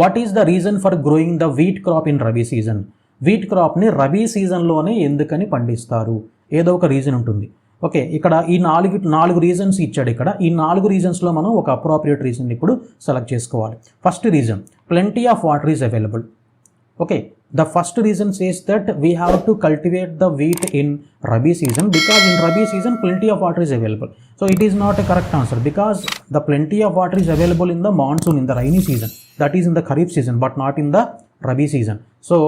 What is the reason for growing the wheat crop in rabi season? Wheat క్రాప్ని రబీ సీజన్లోనే ఎందుకని పండిస్తారు? ఏదో ఒక రీజన్ ఉంటుంది. ఓకే, ఇక్కడ ఈ నాలుగు రీజన్స్ ఇచ్చాడు. ఇక్కడ ఈ 4 రీజన్స్లో మనం ఒక అప్రోప్రియేట్ రీజన్ ఇప్పుడు సెలెక్ట్ చేసుకోవాలి. First reason, plenty of water is available. Okay, the first reason says that we have to cultivate the wheat in Rabi season because in Rabi season plenty of water is available. So it is not a correct answer because the plenty of water is available in the monsoon, in the rainy season, that is in the Kharif season, but not in the Rabi season. So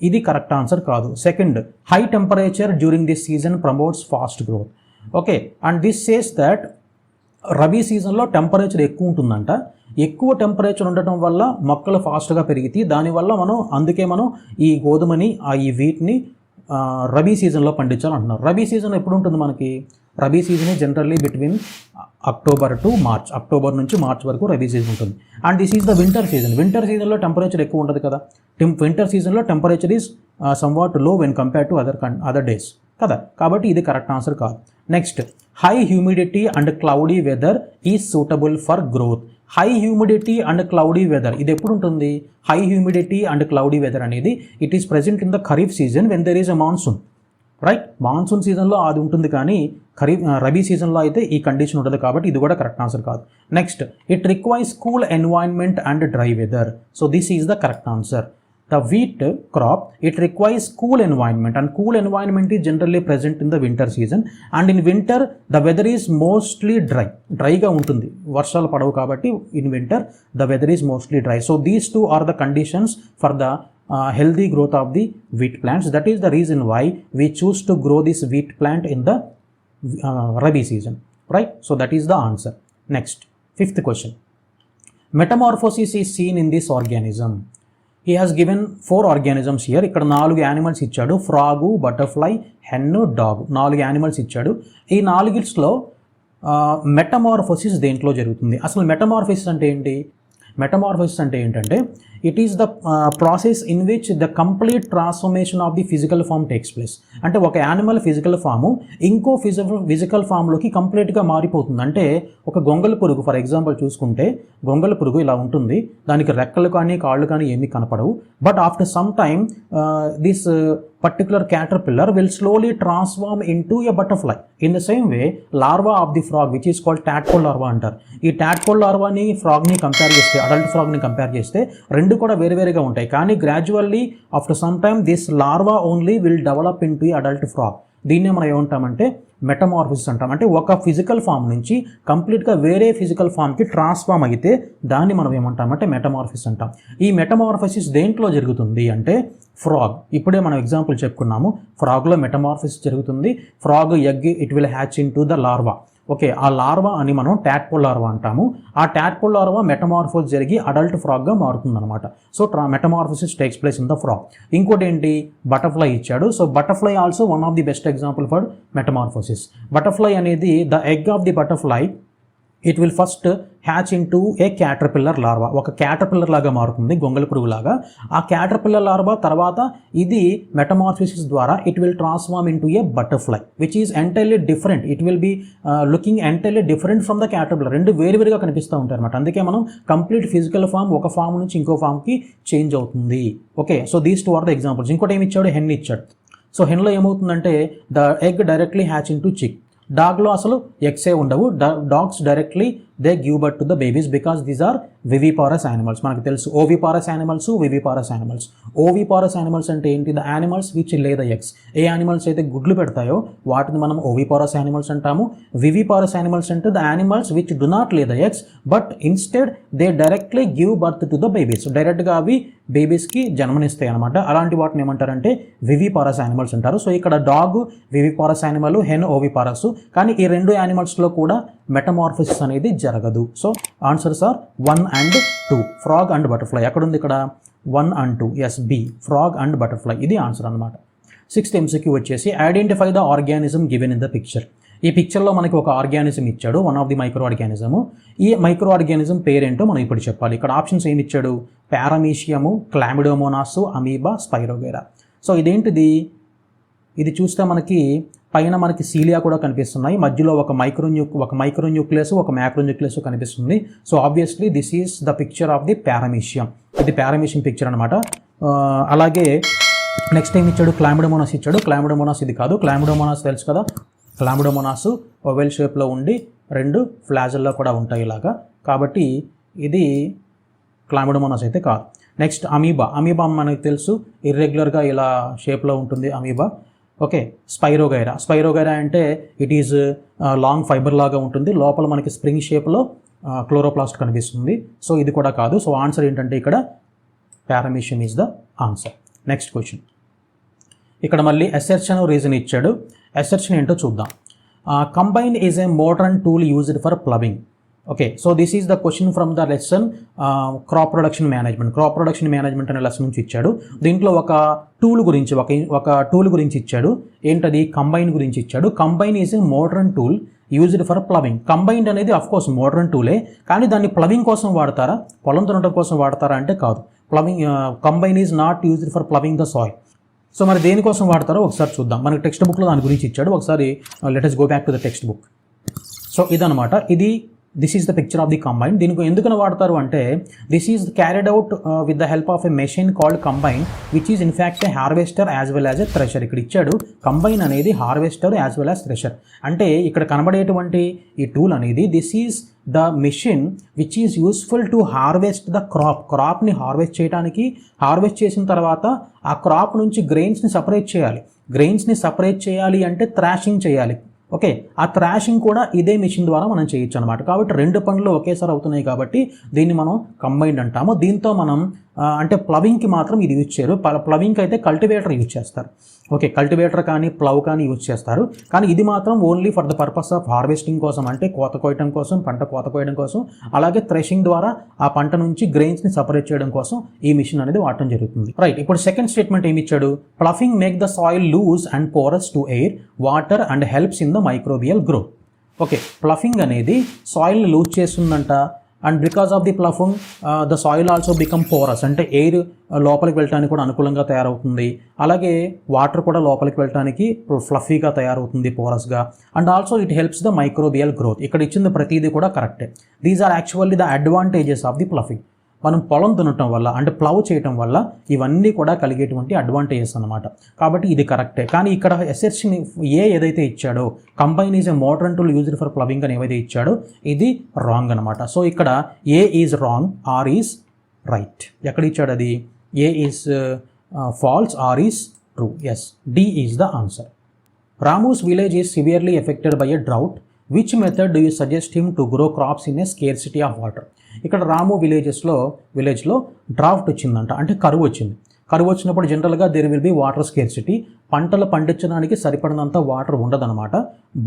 ఇది correct answer కాదు. Second, high temperature during this season promotes fast growth. Okay, and this says that rabi సీజన్లో temperature ఎక్కువ ఉంటుందంట. ఎక్కువ temperature ఉండటం వల్ల మొక్కలు ఫాస్ట్గా పెరిగితే దానివల్ల అందుకే మనం ఈ గోధుమని ఈ వీట్ని రబీ సీజన్లో పండించాలంటున్నారు. రబీ సీజన్ ఎప్పుడు ఉంటుంది మనకి? Rabi season generally between October to March, October నుంచి మార్చ్ వరకు రబీ సీజన్ ఉంటుంది. And this is the winter season. Winter సీజన్లో టెంపరేచర్ ఎక్కువ ఉంటుంది కదా. వింటర్ సీజన్లో temperature is somewhat low when compare to other days కదా. కాబట్టి ఇది కరెక్ట్ ఆన్సర్ కాదు. Next, high humidity and cloudy weather is suitable for growth. High humidity and cloudy weather ఇది ఎప్పుడు ఉంటుంది? High humidity and cloudy weather అనేది it is present in the kharif season when there is a monsoon, right? Monsoon సీజన్లో అది ఉంటుంది, కానీ రబీ సీజన్లో అయితే ఈ కండిషన్ ఉంటుంది. కాబట్టి ఇది కూడా కరెక్ట్ ఆన్సర్ కాదు. Next, it requires cool environment and dry weather. So this is the correct answer. The wheat crop, it requires cool environment, and cool environment is generally present in the winter season, and in winter the weather is mostly dry ga untundi, varshalu padavu kabatti in winter the weather is mostly dry. So these two are the conditions for the healthy growth of the wheat plants. That is the reason why we choose to grow this wheat plant in the Rabi season, right? So that is the answer. Next, fifth question, metamorphosis is seen in this organism. He has given 4 organisms here. ఇక్కడ 4 animals ఇచ్చాడు. Frog, butterfly, hen, dog. 4 animals ఇచ్చాడు. ఈ 4గిట్స్లో metamorphosis దేంట్లో జరుగుతుంది? అసలు metamorphosis అంటే ఏంటి? Metamorphosis అంటే ఏంటంటే it is the process in which the complete transformation of the physical form takes place. అంటే ఒక యానిమల్ ఫిజికల్ ఫాము ఇంకో ఫిజికల్ ఫామ్లోకి కంప్లీట్గా మారిపోతుంది. అంటే ఒక గొంగళ పురుగు ఫర్ ఎగ్జాంపుల్ చూసుకుంటే, గొంగళ పురుగు ఇలా ఉంటుంది, దానికి రెక్కలు కానీ కాళ్ళు కానీ ఏమీ కనపడవు. But after some time this particular caterpillar will slowly transform into a butterfly. In the same way, larva of the frog, which is called tadpole larva అంటారు. ఈ tadpole larva ని ఫ్రాగ్ని కంపేర్ చేస్తే, అడల్ట్ ఫ్రాగ్ని కంపేర్ చేస్తే రెండు కూడా వేరువేరుగా ఉంటాయి. కానీ gradually after some time this larva only will develop in to adult frog. దీన్నే మనం ఏమంటామంటే మెటమార్ఫోసిస్ అంటాం. అంటే ఒక ఫిజికల్ ఫామ్ నుంచి కంప్లీట్గా వేరే ఫిజికల్ ఫామ్కి ట్రాన్స్ఫార్మ్ అయితే దాన్ని మనం ఏమంటామంటే మెటమార్ఫోసిస్ అంటాం. ఈ మెటమార్ఫోసిస్ దేంట్లో జరుగుతుంది అంటే ఫ్రాగ్. ఇప్పుడే మనం ఎగ్జాంపుల్ చెప్పుకున్నాము, ఫ్రాగ్లో మెటమార్ఫోసిస్ జరుగుతుంది. Frog egg it will hatch into the larva. Okay, ఆ లార్వా అని మనం టాడ్పోల్ లార్వా అంటాము. ఆ టాడ్పోల్ లార్వా మెటమార్ఫోసిస్ జరిగి అడల్ట్ ఫ్రాగ్గా మారుతుందన్నమాట. So metamorphosis takes place in the frog. ఇంకోటి ఏంటి, బటర్ఫ్లై ఇచ్చాడు. So butterfly also one of the best example for metamorphosis. Butterfly అనేది the egg of the butterfly it will first hatch into a caterpillar larva. ఒక caterpillar లాగా మారుతుంది, గొంగళ పురుగు లాగా. ఆ క్యాటర్పిల్లర్ లార్వా తర్వాత ఇది మెటమార్ఫోసిస్ ద్వారా it will transform into a butterfly which is entirely different. It will be looking entirely different from the caterpillar. రెండు వేరువేరుగా కనిపిస్తూ ఉంటాయి అనమాట. అందుకే మనం కంప్లీట్ ఫిజికల్ ఫామ్ ఒక ఫామ్ నుంచి ఇంకో ఫామ్కి చేంజ్ అవుతుంది. Okay, so these two are the examples. ఇంకోటి ఏమి ఇచ్చాడు, హెన్ ఇచ్చాడు. సో హెన్లో ఏమవుతుందంటే the egg directly hatch into chick. డాగ్లో అసలు ఎగ్సే ఉండవు. Dogs directly they give birth to the babies because these are viviparous animals. మనకు తెలుసు oviparous animals, viviparous animals. Oviparous animals అంటే ఏంటి? The animals which lay the eggs. ఏ animals అయితే గుడ్లు పెడతాయో వాటిని మనం ఓవిపారస్ యానిమల్స్ అంటాము. వివిపారస్ యానిమల్స్ అంటే the animals which do not lay the eggs but instead they directly give birth to the babies. డైరెక్ట్గా అవి బేబీస్కి జన్మనిస్తాయి అనమాట. అలాంటి వాటిని ఏమంటారంటే వివిపారస్ యానిమల్స్ అంటారు. సో ఇక్కడ డాగ్ వివిపారస్ యానిమల్, హెన్ ఓవిపారస్. కానీ ఈ రెండు యానిమల్స్లో కూడా మెటమార్ఫోసిస్ అనేది జరగదు. So answers are 1 and 2, frog and butterfly. ఎక్కడ ఉంది ఇక్కడ 1 and 2? Yes, B, frog and butterfly. ఇది ఆన్సర్ అనమాట. 6th MCQ వచ్చేసి identify the organism given in the picture. ఈ పిక్చర్లో మనకి ఒక ఆర్గానిజం ఇచ్చాడు, one of the micro organism. ఈ మైక్రో ఆర్గానిజం పేరేంటో మనం ఇప్పుడు చెప్పాలి. ఇక్కడ ఆప్షన్స్ ఏమి ఇచ్చాడు? Paramecium, chlamydomonas, amoeba, స్పైరోగేరా. సో ఇదేంటిది? ఇది చూస్తే మనకి పైన మనకి సీలియా కూడా కనిపిస్తున్నాయి, మధ్యలో ఒక మైక్రో న్యూక్లియస్, ఒక మ్యాక్రో న్యూక్లియస్ కనిపిస్తుంది. So obviously this is the picture of the paramecium. ఇది పారామీషియం పిక్చర్ అనమాట. అలాగే నెక్స్ట్ టైం ఇచ్చాడు క్లామిడోమోనాస్ ఇచ్చాడు. క్లామిడోమోనాస్ ఇది కాదు. క్లామిడోమోనాస్ తెలుసు కదా, క్లామిడోమోనాస్ ఓవెల్ షేప్లో ఉండి 2 ఫ్లాజల్లో కూడా ఉంటాయి ఇలాగా, కాబట్టి ఇది క్లామిడోమోనాస్ అయితే కాదు. నెక్స్ట్ అమీబా మనకు తెలుసు, ఇర్రెగ్యులర్గా ఇలా షేప్లో ఉంటుంది అమీబా. ఓకే, స్పైరోగైరా అంటే ఇట్ ఈజ్ లాంగ్ ఫైబర్ లాగా ఉంటుంది, లోపల మనకి స్ప్రింగ్ షేప్లో క్లోరోప్లాస్ట్ కనిపిస్తుంది. సో ఇది కూడా కాదు. సో ఆన్సర్ ఏంటంటే ఇక్కడ paramecium is the answer. Next question, ఇక్కడ మళ్ళీ అసెర్షన్ రీజన్ ఇచ్చాడు. అసెర్షన్ ఏంటో చూద్దాం. Combine is a modern tool used for ploughing. Okay, so this is the question from the lesson crop production management అనే lesson నుంచి ఇచ్చాడు. దీంట్లో ఒక టూల్ గురించి ఇచ్చాడు. ఏంటది? కంబైన్ గురించి ఇచ్చాడు. Combine is a modern tool used for ploughing. Combined అనేది అఫ్కోర్స్ మోడర్న్ టూలే, కానీ దాన్ని ప్లవింగ్ కోసం వాడతారా, పొలం దున్నడం కోసం వాడతారా అంటే కాదు. Combine is not used for ploughing the soil. So మరి దేనికోసం వాడతారో ఒకసారి చూద్దాం. మనకి టెక్స్ట్ బుక్లో దాని గురించి ఇచ్చాడు. ఒకసారి let us go back to the textbook. So ఇదనమాట, this is the picture of the combine. దీనికి ఎందుకని వాడతారు అంటే this is carried out with the help of a machine called combine which is in fact a harvester as well as a thresher. ఇక్కడ ఇచ్చాడు combine అనేది harvester as well as thresher. అంటే ఇక్కడ కనబడేటువంటి ఈ టూల్ అనేది this is the machine which is useful to harvest the క్రాప్ని harvest చేయడానికి. Harvest చేసిన తర్వాత ఆ క్రాప్ నుంచి గ్రెయిన్స్ని సపరేట్ చేయాలి అంటే థ్రాషింగ్ చేయాలి. ఓకే, ఆ థ్రాషింగ్ కూడా ఇదే మిషన్ ద్వారా మనం చేయొచ్చు అనమాట. కాబట్టి 2 పనులు ఒకేసారి అవుతున్నాయి కాబట్టి దీన్ని మనం కంబైన్డ్ అంటాము. దీంతో మనం అంటే ప్లవింగ్కి మాత్రం ఇది యూజ్ చేయరు. ప్లవింగ్కి అయితే కల్టివేటర్ యూజ్ చేస్తారు. ఓకే, కల్టివేటర్ కానీ ప్లవ్ కానీ యూజ్ చేస్తారు. కానీ ఇది మాత్రం only for the purpose of harvesting కోసం, అంటే కోత కోయడం కోసం, పంట కోత కోయడం కోసం, అలాగే థ్రెషింగ్ ద్వారా ఆ పంట నుంచి గ్రెయిన్స్ని సపరేట్ చేయడం కోసం ఈ మిషన్ అనేది వాడటం జరుగుతుంది. రైట్, ఇప్పుడు సెకండ్ స్టేట్మెంట్ ఏమి ఇచ్చాడు? Ploughing make the soil loose and porous to air, water and helps in the microbial growth. Okay, ploughing అనేది సాయిల్ని లూజ్ చేస్తుందంట. And because of the ploughing the soil also become porous, అంటే air లోపలికి వెళ్ళడానికి కూడా అనుకూలంగా తయారవుతుంది. అలాగే వాటర్ కూడా లోపలికి వెళ్ళడానికి ఫ్లఫీగా తయారవుతుంది, పోరస్గా. And also it helps the microbial growth. ఇక్కడ ఇచ్చింది ప్రతిదీ కూడా కరెక్టే. These are actually the advantages of the ploughing. మనం పొలం దున్నటం వల్ల, అంటే ప్లవ్ చేయటం వల్ల ఇవన్నీ కూడా కలిగేటువంటి అడ్వాంటేజెస్ అనమాట. కాబట్టి ఇది కరెక్టే. కానీ ఇక్కడ ఎసెర్షన్ ఏదైతే ఇచ్చాడో, combine is a modern tool used for ploughing అని ఏదైతే ఇచ్చాడో ఇది రాంగ్ అనమాట. సో ఇక్కడ A is wrong, R is right. ఎక్కడ ఇచ్చాడు అది? A is false, R is true. Yes, D is the answer. Ramu's village is severely affected by a drought. Which method do you suggest him to grow crops in a scarcity of water? ఇక్కడ రాము విలేజ్లో draft వచ్చిందంట, అంటే కరువు వచ్చింది. కరువు వచ్చినప్పుడు జనరల్గా there will be water scarcity. పంటలు పండించడానికి సరిపడినంత వాటర్ ఉండదన్నమాట.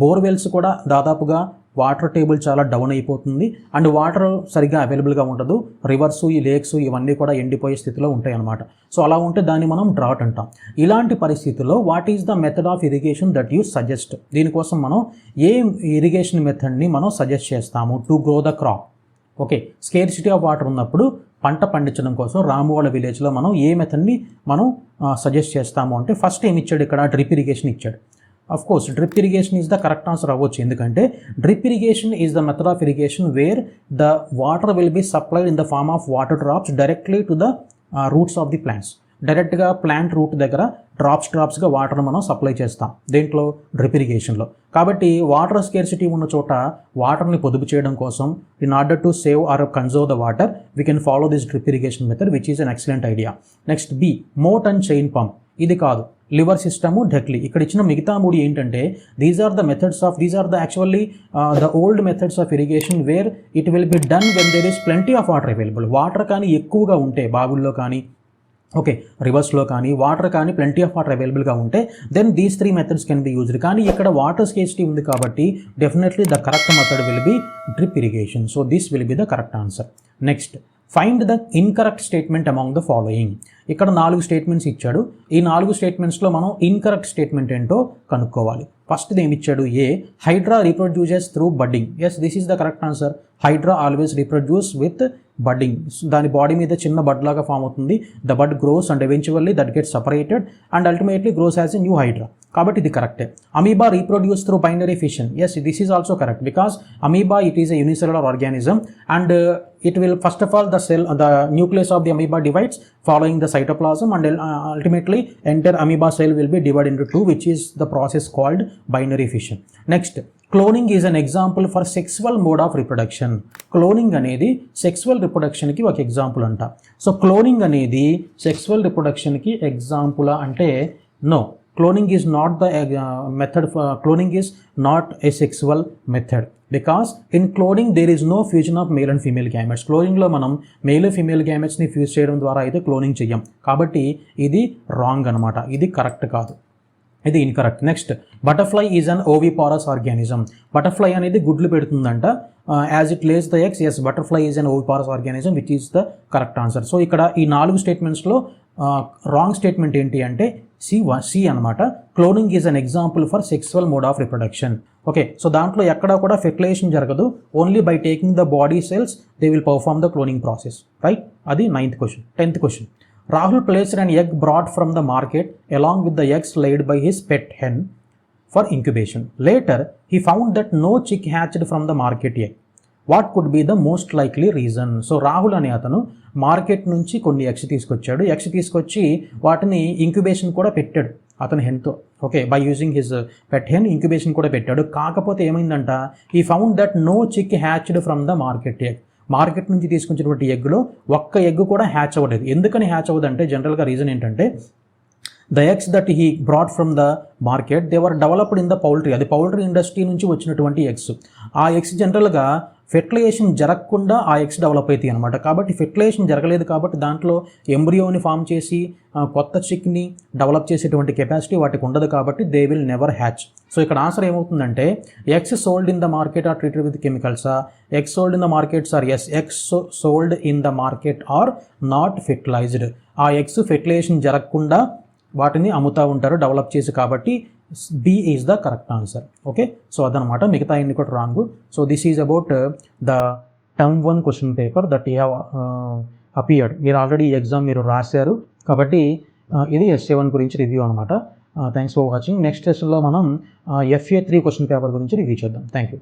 బోర్వెల్స్ కూడా దాదాపుగా వాటర్ టేబుల్ చాలా డౌన్ అయిపోతుంది. అండ్ వాటర్ సరిగ్గా అవైలబుల్గా ఉండదు. రివర్సు, ఈ లేక్స్ ఇవన్నీ కూడా ఎండిపోయే స్థితిలో ఉంటాయి అన్నమాట. సో అలా ఉంటే దాన్ని మనం డ్రాట్ అంటాం. ఇలాంటి పరిస్థితుల్లో what is the method of irrigation that you suggest? దీనికోసం మనం ఏ ఇరిగేషన్ మెథడ్ని మనం సజెస్ట్ చేస్తాము to grow the crop? Okay, scarcity of water ఉన్నప్పుడు పంట పండించడం కోసం రాము వాళ్ళ విలేజ్లో మనం ఏ మెథడ్ని మనం సజెస్ట్ చేస్తాము అంటే ఫస్ట్ ఏమి ఇచ్చాడు ఇక్కడ? డ్రిప్ ఇరిగేషన్ ఇచ్చాడు. Of course drip irrigation is the correct answer అవ్వచ్చు. ఎందుకంటే drip irrigation is the method of irrigation where the water will be supplied in the form of water drops directly to the roots of the plants. డైరెక్ట్గా plant root దగ్గర డ్రాప్స్గా water మనం supply చేస్తాం దేంట్లో? Drip ఇరిగేషన్లో. కాబట్టి water scarcity ఉన్న చోట వాటర్ని పొదుపు చేయడం కోసం, in order to save or conserve the water, we can follow this drip irrigation method which is an excellent idea. Next B, moat and chain pump. ఇది కాదు. Lever system, dhekli. ఇక్కడ ఇచ్చిన మిగతా 3 ఏంటంటే these are the actually the old methods of irrigation where it will be done when there is plenty of water available. Water కానీ ఎక్కువగా ఉంటే బావుల్లో కానీ, ఓకే, రివర్స్లో కానీ, వాటర్ కానీ ప్లెంటీ ఆఫ్ వాటర్ అవైలబుల్గా ఉంటే then these 3 methods can be used. కానీ ఇక్కడ వాటర్ స్కేర్సిటీ ఉంది కాబట్టి definitely the correct method will be drip irrigation. So this will be the correct answer. Next, find the incorrect statement among the following. ఇక్కడ 4 statements ఇచ్చాడు. ఈ 4 స్టేట్మెంట్స్లో మనం incorrect statement ఏంటో కనుక్కోవాలి. ఫస్ట్ ఏమి ఇచ్చాడు? A, hydra reproduces through budding. Yes, this is the correct answer. Hydra always reproduce with budding. దాని body మీద చిన్న బడ్ లాగా ఫామ్ అవుతుంది. The bud grows and eventually that gets separated and ultimately grows as a new hydra. కాబట్టి ఇది కరెక్టే. Amoeba reproduce through binary fission. Yes, this is also correct because amoeba it is a unicellular organism and it will first of all the nucleus of the amoeba divides following the cytoplasm and ultimately entire amoeba cell will be divided into two, which is the process called binary fission. Next, cloning is an example for sexual mode of reproduction. Cloning అనేది sexual reproduction కి ఒక example అంట. So cloning అనేది sexual reproduction కి example అంటే no, cloning is not the method for cloning is not a sexual method because in cloning there is no fusion of male and female gametes. Cloning లో మనం male female gametes ని fuse చేయడం ద్వారా అయితే cloning చెయ్యం, కాబట్టి ఇది wrong అనమాట, ఇది కరెక్ట్ కాదు, ఇది incorrect. Next, butterfly is an oviparous organism. Butterfly అనేది గుడ్లు పెడుతుందంట as it lays the eggs. Yes, butterfly is an oviparous organism which is the correct answer. So ఇక్కడ ఈ 4 స్టేట్మెంట్స్లో రాంగ్ స్టేట్మెంట్ ఏంటి అంటే సి అనమాట. Cloning is an example for sexual mode of reproduction. Okay, so దాంట్లో ఎక్కడా కూడా fertilisation జరగదు, only by taking the body cells they will perform the cloning process, right? అది 9th question. 10th question, Rahul placed an egg brought from the market along with the eggs laid by his pet hen for incubation. Later, he found that no chick hatched from the market egg. What could be the most likely reason? So Rahul అనే అతను market నుంచి కొన్ని eggs తీసుకొచ్చాడు, eggs తీసుకొచ్చి వాటిని incubation కూడా పెట్టాడు అతని హెన్తో. Okay, by using his pet hen incubation కూడా పెట్టాడు. కాకపోతే ఏమైందంట, he found that no chick hatched from the market egg. Market నుంచి తీసుకొచ్చినటువంటి ఎగ్లో ఒక్క ఎగ్ కూడా హ్యాచ్ అవ్వలేదు. ఎందుకని హ్యాచ్ అవ్వదంటే జనరల్గా రీజన్ ఏంటంటే the eggs that he brought from the market they were developed in the poultry. అది పౌల్ట్రీ ఇండస్ట్రీ నుంచి వచ్చినటువంటి ఎగ్స్. ఆ ఎగ్స్ జనరల్గా ఫెర్టిలైజేషన్ జరగకుండా ఆ ఎగ్స్ డెవలప్ అవుతాయి అనమాట. కాబట్టి ఫెర్టిలైజేషన్ జరగలేదు కాబట్టి దాంట్లో ఎంబ్రియోని ఫామ్ చేసి కొత్త చిక్ని డెవలప్ చేసేటువంటి కెపాసిటీ వాటికి ఉండదు, కాబట్టి they will never hatch. So ఇక్కడ ఆన్సర్ ఏమవుతుందంటే eggs sold in the market are treated with కెమికల్సా? Eggs sold in the markets are yes, eggs sold in the market are not fertilized. ఆ eggs fertilization జరగకుండా వాటిని అమ్ముతూ ఉంటారు develop చేసి, కాబట్టి B is the correct answer. Okay, so అదనమాట, మిగతా అన్ని కూడా wrong. So this is about the term 1 question paper that you have appeared. మీరు ఆల్రెడీ ఈ ఎగ్జామ్ మీరు రాశారు కాబట్టి ఇది S7 గురించి రివ్యూ అనమాట. Thanks for watching. నెక్స్ట్ సెషన్లో మనం FA3 క్వశ్చన్ పేపర్ గురించి రివ్యూ చేద్దాం. Thank you.